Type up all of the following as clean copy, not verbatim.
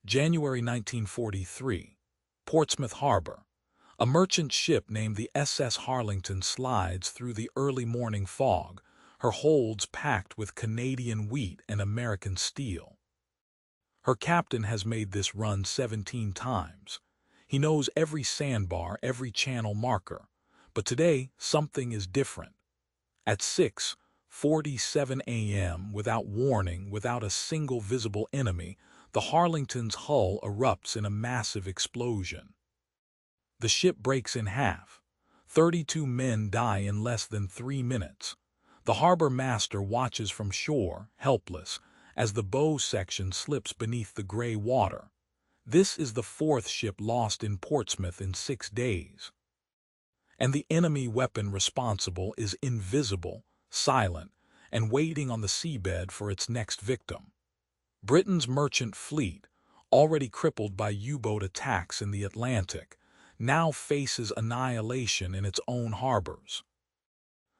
January 1943. Portsmouth Harbor. A merchant ship named the SS Harlington slides through the early morning fog, her holds packed with Canadian wheat and American steel. Her captain has made this run 17 times. He knows every sandbar, every channel marker. But today, something is different. At 6:47 a.m., without warning, without a single visible enemy, the Harlington's hull erupts in a massive explosion. The ship breaks in half. 32 men die in less than 3 minutes. The harbor master watches from shore, helpless, as the bow section slips beneath the gray water. This is the fourth ship lost in Portsmouth in 6 days. And the enemy weapon responsible is invisible, silent, and waiting on the seabed for its next victim. Britain's merchant fleet, already crippled by U-boat attacks in the Atlantic, now faces annihilation in its own harbors.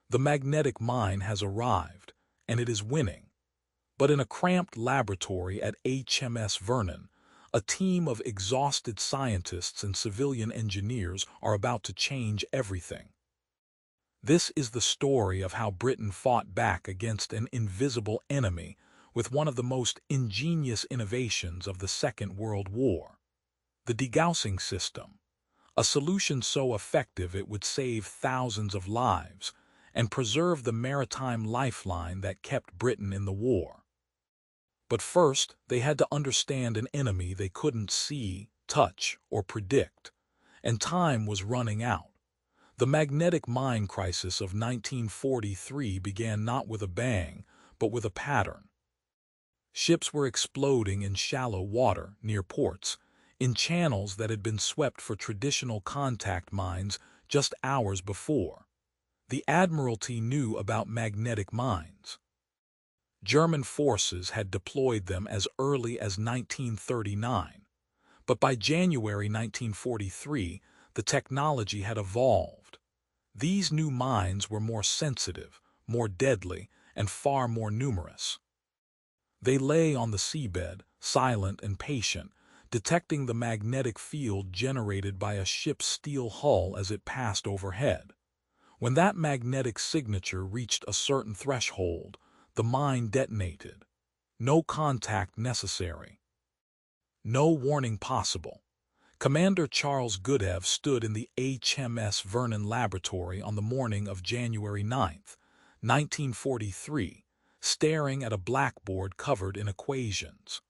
The magnetic mine has arrived, and it is winning. But in a cramped laboratory at HMS Vernon, a team of exhausted scientists and civilian engineers are about to change everything. This is the story of how Britain fought back against an invisible enemy with one of the most ingenious innovations of the Second World War: the degaussing system, a solution so effective it would save thousands of lives and preserve the maritime lifeline that kept Britain in the war. But first, they had to understand an enemy they couldn't see, touch, or predict, and time was running out. The magnetic mine crisis of 1943 began not with a bang, but with a pattern. Ships were exploding in shallow water near ports, in channels that had been swept for traditional contact mines just hours before. The Admiralty knew about magnetic mines. German forces had deployed them as early as 1939, but by January 1943, the technology had evolved. These new mines were more sensitive, more deadly, and far more numerous. They lay on the seabed, silent and patient, detecting the magnetic field generated by a ship's steel hull as it passed overhead. When that magnetic signature reached a certain threshold, the mine detonated. No contact necessary. No warning possible. Commander Charles Goodeve stood in the HMS Vernon laboratory on the morning of January 9, 1943, staring at a blackboard covered in equations.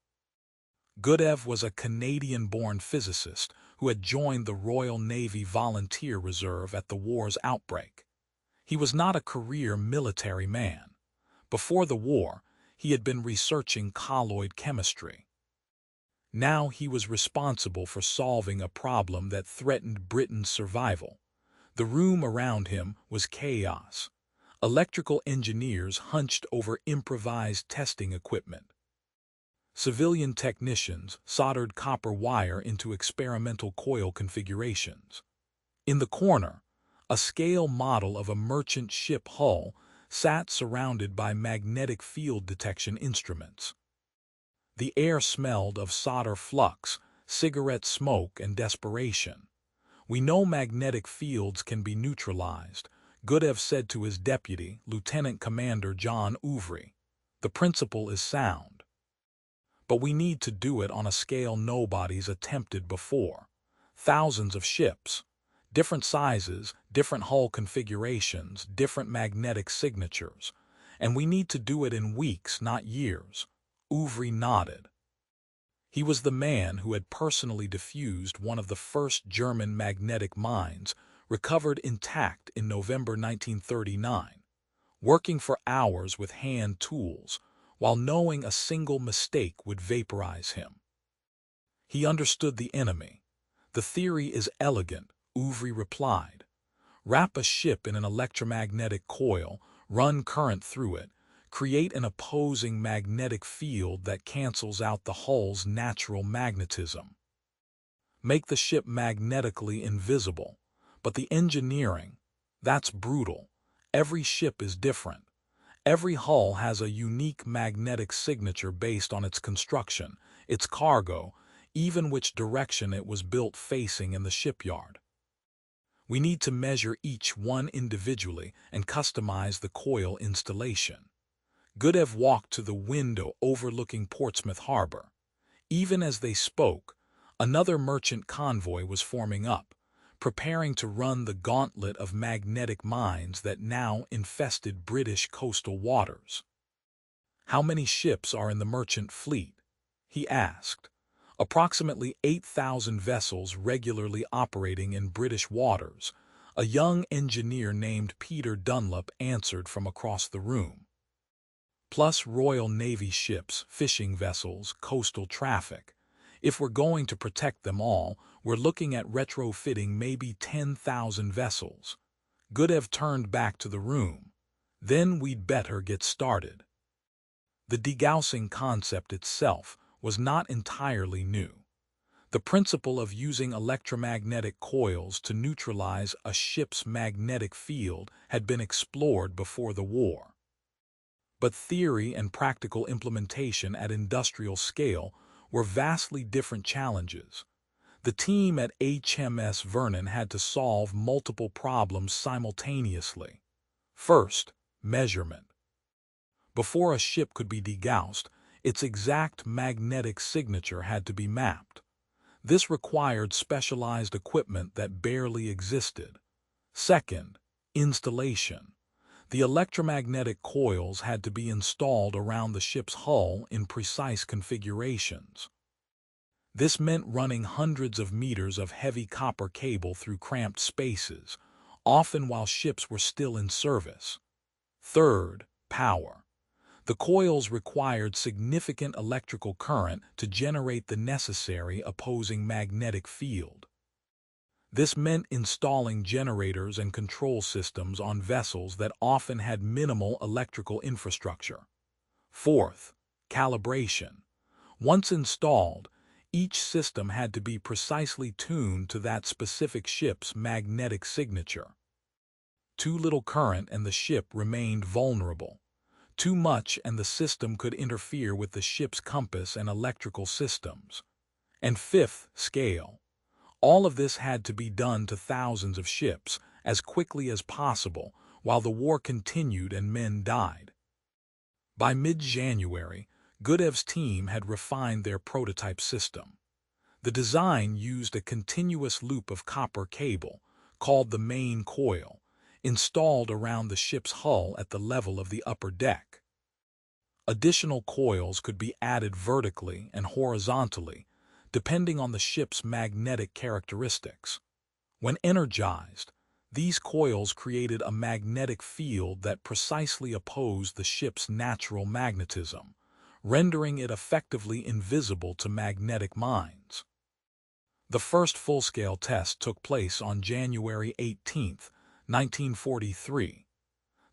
Goodeve was a Canadian-born physicist who had joined the Royal Navy Volunteer Reserve at the war's outbreak. He was not a career military man. Before the war, he had been researching colloid chemistry. Now he was responsible for solving a problem that threatened Britain's survival. The room around him was chaos. Electrical engineers hunched over improvised testing equipment. Civilian technicians soldered copper wire into experimental coil configurations. In the corner, a scale model of a merchant ship hull sat surrounded by magnetic field detection instruments. The air smelled of solder flux, cigarette smoke, and desperation. "We know magnetic fields can be neutralized," Goodeve said to his deputy, Lieutenant Commander John Ouvry. "The principle is sound. But we need to do it on a scale nobody's attempted before. Thousands of ships. Different sizes, different hull configurations, different magnetic signatures. And we need to do it in weeks, not years." Ouvry nodded. He was the man who had personally defused one of the first German magnetic mines, recovered intact in November 1939, working for hours with hand tools, while knowing a single mistake would vaporize him. He understood the enemy. "The theory is elegant," Ouvry replied. "Wrap a ship in an electromagnetic coil, run current through it, create an opposing magnetic field that cancels out the hull's natural magnetism. Make the ship magnetically invisible. But the engineering, that's brutal. Every ship is different. Every hull has a unique magnetic signature based on its construction, its cargo, even which direction it was built facing in the shipyard. We need to measure each one individually and customize the coil installation. Gudev walked to the window overlooking Portsmouth Harbor. Even as they spoke, another merchant convoy was forming up, preparing to run the gauntlet of magnetic mines that now infested British coastal waters. "How many ships are in the merchant fleet?" he asked. "Approximately 8,000 vessels regularly operating in British waters," a young engineer named Peter Dunlop answered from across the room. "Plus Royal Navy ships, fishing vessels, coastal traffic. If we're going to protect them all, we're looking at retrofitting maybe 10,000 vessels." Gudev turned back to the room. "Then we'd better get started." The degaussing concept itself was not entirely new. The principle of using electromagnetic coils to neutralize a ship's magnetic field had been explored before the war. But theory and practical implementation at industrial scale were vastly different challenges. The team at HMS Vernon had to solve multiple problems simultaneously. First, measurement. Before a ship could be degaussed, its exact magnetic signature had to be mapped. This required specialized equipment that barely existed. Second, installation. The electromagnetic coils had to be installed around the ship's hull in precise configurations. This meant running hundreds of meters of heavy copper cable through cramped spaces, often while ships were still in service. Third, power. The coils required significant electrical current to generate the necessary opposing magnetic field. This meant installing generators and control systems on vessels that often had minimal electrical infrastructure. Fourth, calibration. Once installed, each system had to be precisely tuned to that specific ship's magnetic signature. Too little current and the ship remained vulnerable. Too much and the system could interfere with the ship's compass and electrical systems. And fifth, scale. All of this had to be done to thousands of ships as quickly as possible while the war continued and men died. By mid-January, Gudev's team had refined their prototype system. The design used a continuous loop of copper cable, called the main coil, installed around the ship's hull at the level of the upper deck. Additional coils could be added vertically and horizontally, depending on the ship's magnetic characteristics. When energized, these coils created a magnetic field that precisely opposed the ship's natural magnetism, rendering it effectively invisible to magnetic mines. The first full-scale test took place on January 18, 1943.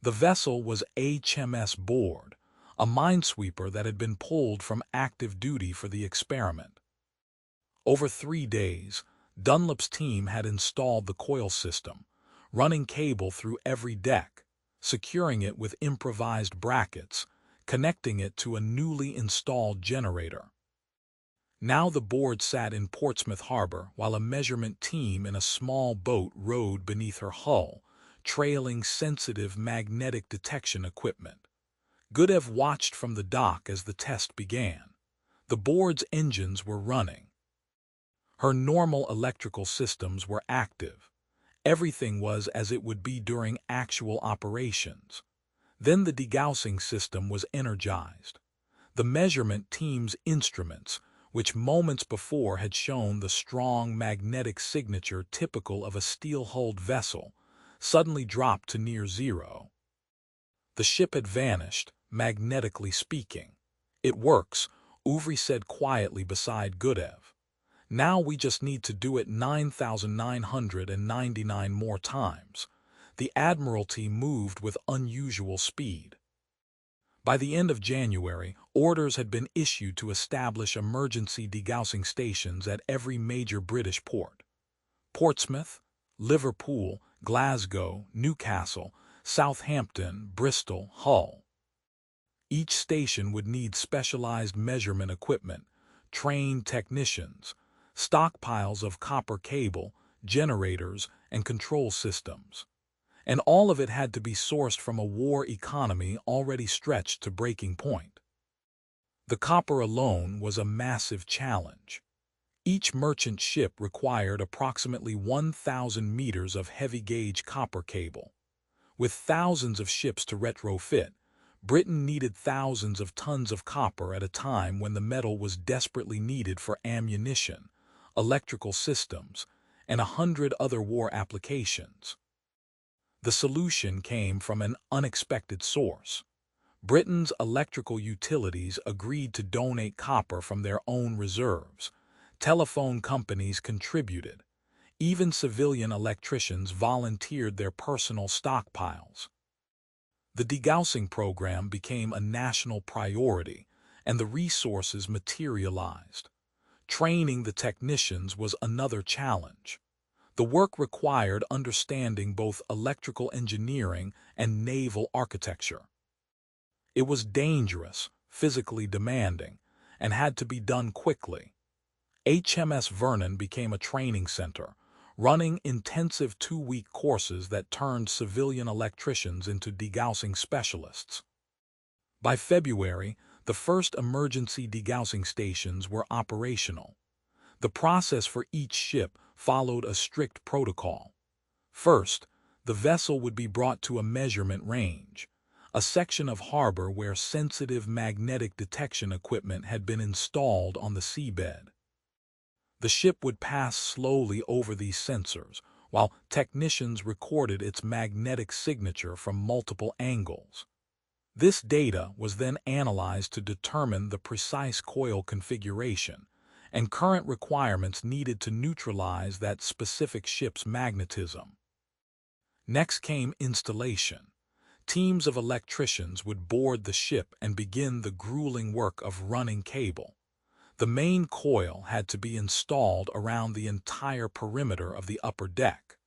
The vessel was HMS Board, a minesweeper that had been pulled from active duty for the experiment. Over 3 days, Dunlop's team had installed the coil system, running cable through every deck, securing it with improvised brackets, connecting it to a newly installed generator. Now the board sat in Portsmouth Harbor while a measurement team in a small boat rode beneath her hull, trailing sensitive magnetic detection equipment. Gudev watched from the dock as the test began. The board's engines were running. Her normal electrical systems were active. Everything was as it would be during actual operations. Then the degaussing system was energized. The measurement team's instruments, which moments before had shown the strong magnetic signature typical of a steel-hulled vessel, suddenly dropped to near zero. The ship had vanished, magnetically speaking. "It works," Uvri said quietly beside Gudev. "Now we just need to do it 9,999 more times." The Admiralty moved with unusual speed. By the end of January, orders had been issued to establish emergency degaussing stations at every major British port. Portsmouth, Liverpool, Glasgow, Newcastle, Southampton, Bristol, Hull. Each station would need specialized measurement equipment, trained technicians, stockpiles of copper cable, generators, and control systems. And all of it had to be sourced from a war economy already stretched to breaking point. The copper alone was a massive challenge. Each merchant ship required approximately 1,000 meters of heavy-gauge copper cable. With thousands of ships to retrofit, Britain needed thousands of tons of copper at a time when the metal was desperately needed for ammunition, electrical systems, and 100 other war applications. The solution came from an unexpected source. Britain's electrical utilities agreed to donate copper from their own reserves. Telephone companies contributed. Even civilian electricians volunteered their personal stockpiles. The degaussing program became a national priority, and the resources materialized. Training the technicians was another challenge. The work required understanding both electrical engineering and naval architecture. It was dangerous, physically demanding, and had to be done quickly. HMS Vernon became a training center, running intensive 2-week courses that turned civilian electricians into degaussing specialists. By February, the first emergency degaussing stations were operational. The process for each ship followed a strict protocol. First, the vessel would be brought to a measurement range, a section of harbor where sensitive magnetic detection equipment had been installed on the seabed. The ship would pass slowly over these sensors, while technicians recorded its magnetic signature from multiple angles. This data was then analyzed to determine the precise coil configuration, and current requirements needed to neutralize that specific ship's magnetism. Next came installation. Teams of electricians would board the ship and begin the grueling work of running cable. The main coil had to be installed around the entire perimeter of the upper deck.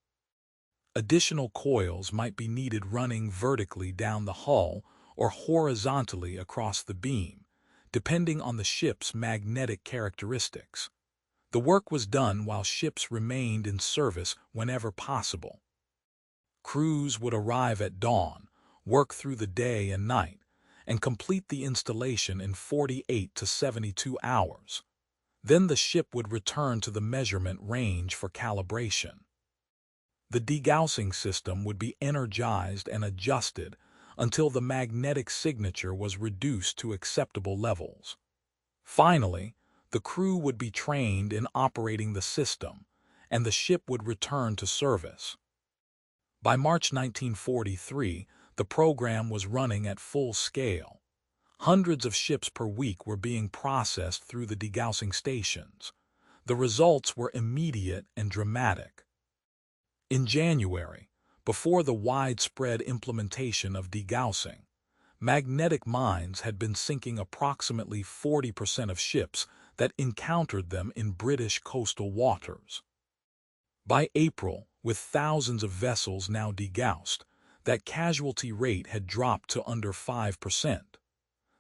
Additional coils might be needed running vertically down the hull or horizontally across the beam, depending on the ship's magnetic characteristics. The work was done while ships remained in service whenever possible. Crews would arrive at dawn, work through the day and night, and complete the installation in 48 to 72 hours. Then the ship would return to the measurement range for calibration. The degaussing system would be energized and adjusted until the magnetic signature was reduced to acceptable levels. Finally, the crew would be trained in operating the system, and the ship would return to service. By March 1943, the program was running at full scale. Hundreds of ships per week were being processed through the degaussing stations. The results were immediate and dramatic. In January, before the widespread implementation of degaussing, magnetic mines had been sinking approximately 40% of ships that encountered them in British coastal waters. By April, with thousands of vessels now degaussed, that casualty rate had dropped to under 5%.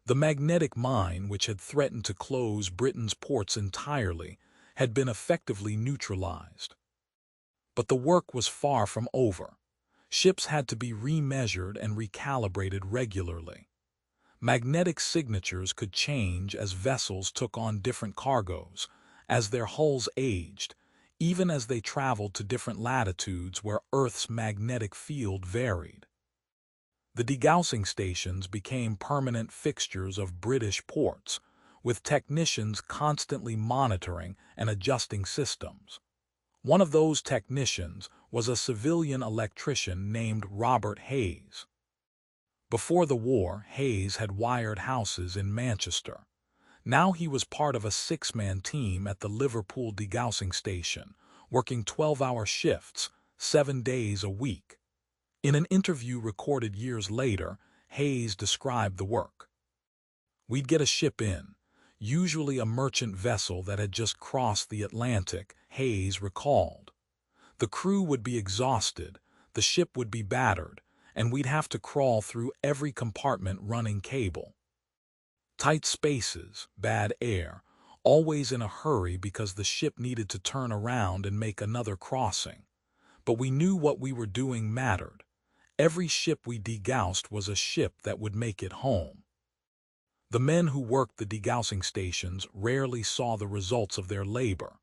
The magnetic mine, which had threatened to close Britain's ports entirely, had been effectively neutralized. But the work was far from over. Ships had to be remeasured and recalibrated regularly. Magnetic signatures could change as vessels took on different cargoes, as their hulls aged, even as they traveled to different latitudes where Earth's magnetic field varied. The degaussing stations became permanent fixtures of British ports, with technicians constantly monitoring and adjusting systems. One of those technicians was a civilian electrician named Robert Hayes. Before the war, Hayes had wired houses in Manchester. Now he was part of a 6-man team at the Liverpool degaussing station, working 12-hour shifts, 7 days a week. In an interview recorded years later, Hayes described the work. "We'd get a ship in, usually a merchant vessel that had just crossed the Atlantic," Hayes recalled. "The crew would be exhausted, the ship would be battered, and we'd have to crawl through every compartment running cable. Tight spaces, bad air, always in a hurry because the ship needed to turn around and make another crossing. But we knew what we were doing mattered. Every ship we degaussed was a ship that would make it home. The men who worked the degaussing stations rarely saw the results of their labor.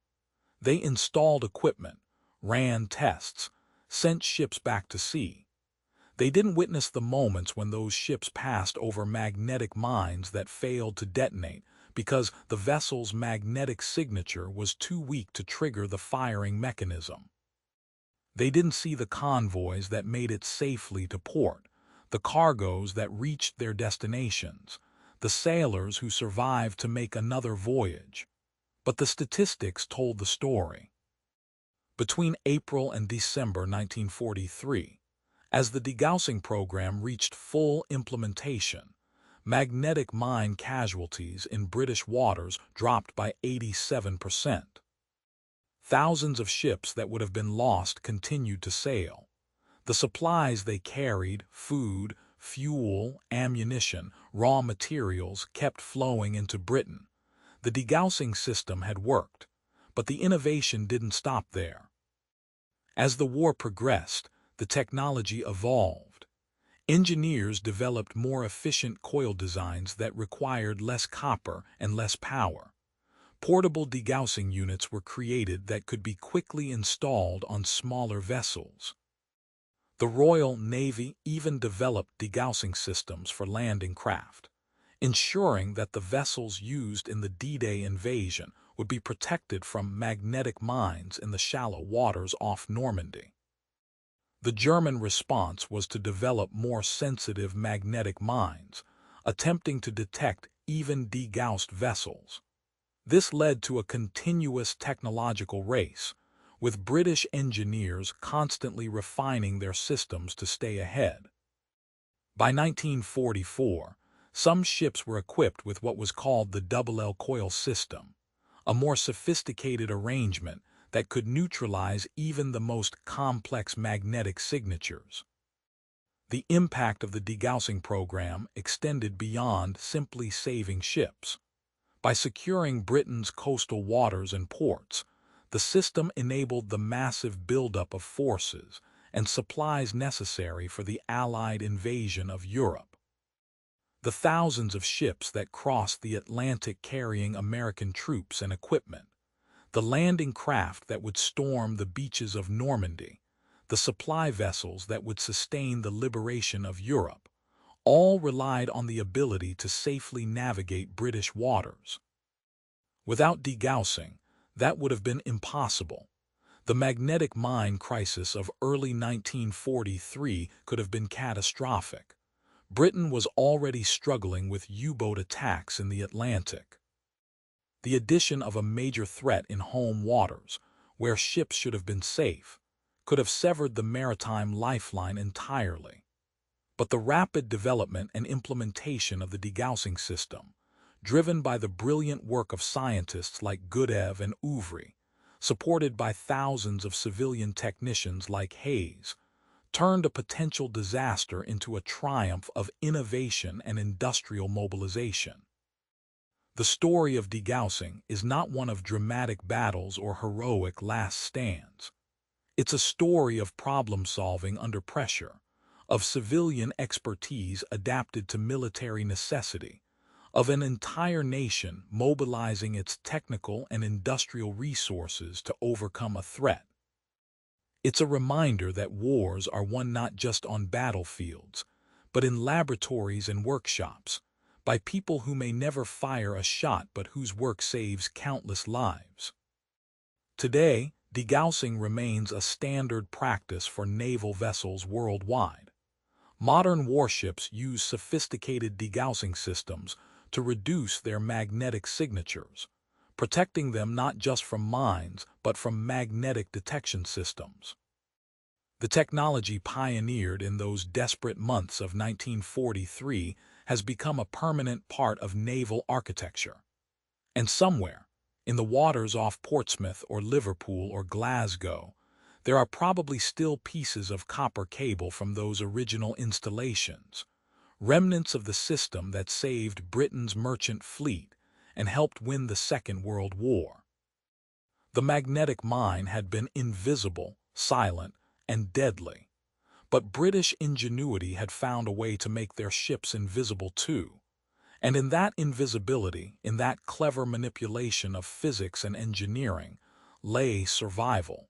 They installed equipment, ran tests, sent ships back to sea. They didn't witness the moments when those ships passed over magnetic mines that failed to detonate because the vessel's magnetic signature was too weak to trigger the firing mechanism. They didn't see the convoys that made it safely to port, the cargoes that reached their destinations, the sailors who survived to make another voyage. But the statistics told the story. Between April and December 1943, as the degaussing program reached full implementation, magnetic mine casualties in British waters dropped by 87%. Thousands of ships that would have been lost continued to sail. The supplies they carried, food, fuel, ammunition, raw materials, kept flowing into Britain. The degaussing system had worked, but the innovation didn't stop there. As the war progressed, the technology evolved. Engineers developed more efficient coil designs that required less copper and less power. Portable degaussing units were created that could be quickly installed on smaller vessels. The Royal Navy even developed degaussing systems for landing craft, ensuring that the vessels used in the D-Day invasion would be protected from magnetic mines in the shallow waters off Normandy. The German response was to develop more sensitive magnetic mines, attempting to detect even degaussed vessels. This led to a continuous technological race, with British engineers constantly refining their systems to stay ahead. By 1944, some ships were equipped with what was called the double L coil system, a more sophisticated arrangement that could neutralize even the most complex magnetic signatures. The impact of the degaussing program extended beyond simply saving ships. By securing Britain's coastal waters and ports, the system enabled the massive buildup of forces and supplies necessary for the Allied invasion of Europe. The thousands of ships that crossed the Atlantic carrying American troops and equipment, the landing craft that would storm the beaches of Normandy, the supply vessels that would sustain the liberation of Europe, all relied on the ability to safely navigate British waters. Without degaussing, that would have been impossible. The magnetic mine crisis of early 1943 could have been catastrophic. Britain was already struggling with U-boat attacks in the Atlantic. The addition of a major threat in home waters, where ships should have been safe, could have severed the maritime lifeline entirely. But the rapid development and implementation of the degaussing system, driven by the brilliant work of scientists like Gudev and Uvry, supported by thousands of civilian technicians like Hayes, turned a potential disaster into a triumph of innovation and industrial mobilization. The story of degaussing is not one of dramatic battles or heroic last stands. It's a story of problem-solving under pressure, of civilian expertise adapted to military necessity, of an entire nation mobilizing its technical and industrial resources to overcome a threat. It's a reminder that wars are won not just on battlefields, but in laboratories and workshops, by people who may never fire a shot but whose work saves countless lives. Today, degaussing remains a standard practice for naval vessels worldwide. Modern warships use sophisticated degaussing systems to reduce their magnetic signatures, protecting them not just from mines but from magnetic detection systems. The technology pioneered in those desperate months of 1943 has become a permanent part of naval architecture. And somewhere, in the waters off Portsmouth or Liverpool or Glasgow, there are probably still pieces of copper cable from those original installations, remnants of the system that saved Britain's merchant fleet and helped win the Second World War. The magnetic mine had been invisible, silent, and deadly, but British ingenuity had found a way to make their ships invisible too. And in that invisibility, in that clever manipulation of physics and engineering, lay survival.